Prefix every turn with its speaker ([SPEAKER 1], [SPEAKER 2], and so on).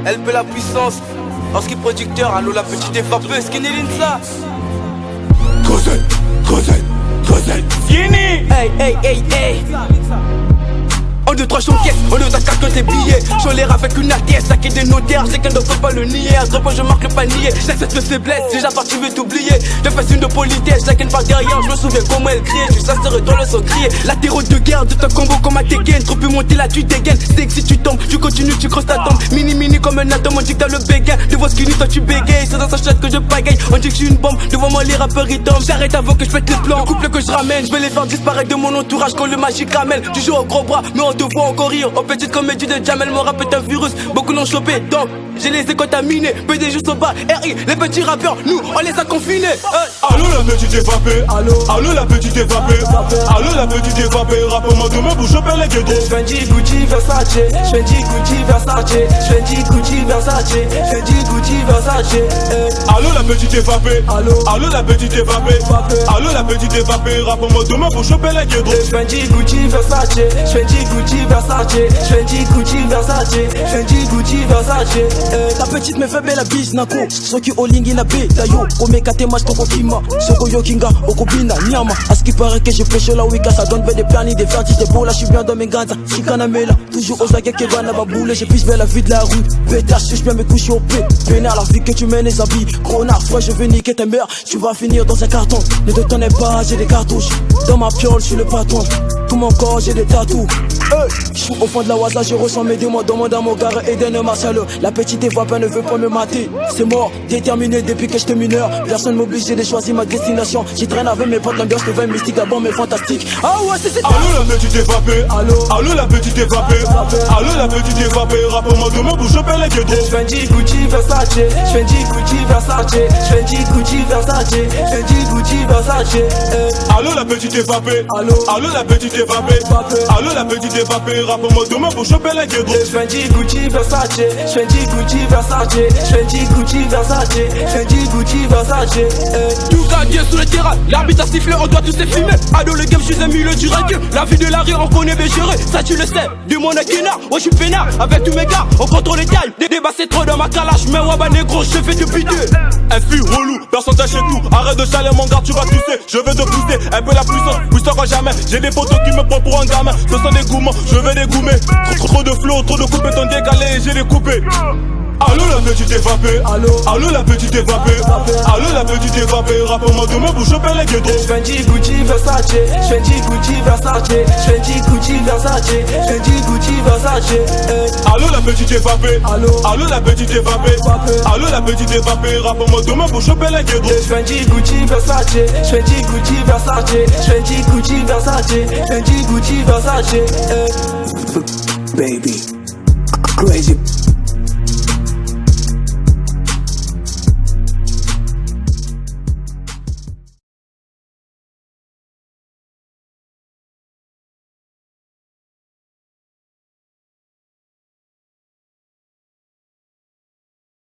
[SPEAKER 1] LP la puissance. Orski producteur, allô la petite effapeuse, Skinny Linsa.
[SPEAKER 2] Cosette,
[SPEAKER 1] Fini. Hey. 1, 2, 3, j'encaisse, on nous attaque dans tes billets. J'en l'air avec une ATS, saqué des notaires, c'est qu'un ne peut pas le nier. Drop, je marque le panier, j'accepte le faiblesse, déjà parti veut t'oublier. Je fais une de politesse, chacun par derrière, je me souviens comment elle criait. Tu sais, c'est toi le sang crier. Latéraux de guerre, de ton combo comme à Tekken. Trop pu monter là, tu dégaines. C'est que si tu tombes, tu continues, tu creuses ta tombe. Mini comme un atome, on dit que t'as le béguin. Devant Skinny, toi tu bégayes, c'est dans sa chatte que je pagaille. On dit que je suis une bombe, devant moi les rappeurs ils tombent. J'arrête avant que je pète les plans. Le couple que je ramène, je vais les faire disparaître de mon entourage quand le magique ramène. Tu joues au gros bras, mais on te voit encore rire. Au petite comédie de Jamel, mon rap est un virus. Beaucoup l'ont chopé, donc j'ai les ai contaminés. PD juste au bas, RI, les petits rappeurs, nous on les a confinés.
[SPEAKER 2] Allô la petite évapée, allô la petite évapée, allô la petite évapée, rappelle-moi demain pour choper les guettons.
[SPEAKER 3] Fendi, Gucci, Versace, Fendi, Gucci, Versace, Fendi, Gucci, Versace, Fendi, Gucci, Versace.
[SPEAKER 2] Allô la petite évapée, allô la petite évapée, allô la petite évapée, rappelle-moi demain pour choper les guettons.
[SPEAKER 3] Fendi, Gucci, Versace, Fendi, Gucci, Versace, Fendi, Gucci, Versace, Fendi, Gucci, Versace.
[SPEAKER 4] La petite me fait belle la bise nako Soki olingi na be tayo Omeka te match toko kima Soko yokinga okobina nyama À ce qui paraît que je pêche la wika Ça donne des plans des vertiges des beaux là je suis bien dans mes gants Sikana mela Toujours aux aguets qui va na baboule Je pisse vers la vie de la rue Pétage je bien me coucher au P Pénard la vie que tu mènes les habits Grenard fois je vais niquer ta mère Tu vas finir dans un carton Ne te tenez pas j'ai des cartouches Dans ma piole je suis le patron Tout mon corps j'ai des tatous je suis au fond de la waza, je ressens mes démons. Demande à mon gars Eden Marcel. La petite Evapa ne veut pas me mater. C'est mort, déterminé depuis que j'étais mineur. Personne m'oblige de choisir ma destination. J'y traîne avec mes potes, l'ambiance devient mystique, d'abord mais fantastique. Ah ouais, c'est
[SPEAKER 2] allô la petite Evapée, allô la petite Evapée, allô la petite Evapée, rappelle-moi demain pour choper les guettons.
[SPEAKER 3] Fendi, Gucci, Versace, Fendi, Gucci, Versace, Fendi, Gucci, Versace, Fendi, Gucci, Versace.
[SPEAKER 2] Allô la petite Evapée, allô la petite Evapée, allô la petite Evapée, rappelle-moi demain pour choper les guettons.
[SPEAKER 3] Fendi, Gucci, Versace, Fendi, Gucci, Versace, Fendi, Gucci, Versace, Fendi, Gucci, Versace.
[SPEAKER 1] Tout gagné sous le terrain, l'arbitre a sifflé, on doit tous les filmer. Ado le game, je suis un milieu du radio. La vie de la rue, on connaît bien gérer. Ça tu le sais, du mon Akina, ouais je suis peinard. Avec tous mes gars, on contrôle les tailles. Des débats c'est trop dans ma calache, mais ouais bah négro, je fais du pité.
[SPEAKER 2] Un fille relou, personne t'achète tout. Arrête de chaler mon gars, tu vas tousser. Je vais te pousser, un peu la puissance, puissera jamais. J'ai des photos qui me prennent pour un gamin. Ce sont des gourmands, je vais les goumer. Trop de flow, trop de coupes étant décalé et j'ai les coupés. Allô la petite Evapée, allô la petite Evapée, allô la petite Evapée, rappelle-moi demain pour choper les guettons.
[SPEAKER 3] Fendi, Gucci, Versace, Fendi, Gucci, Versace, Fendi, Gucci, Versace, Fendi, Gucci, Versace.
[SPEAKER 2] Allô la petite Evapée, allô la petite Evapée, allô la petite Evapée, rappelle-moi demain pour choper les guettons.
[SPEAKER 3] Fendi, Gucci, Versace, Fendi, Gucci, Versace, Fendi, Gucci, Versace, Fendi, Gucci, Versace.
[SPEAKER 4] Baby, crazy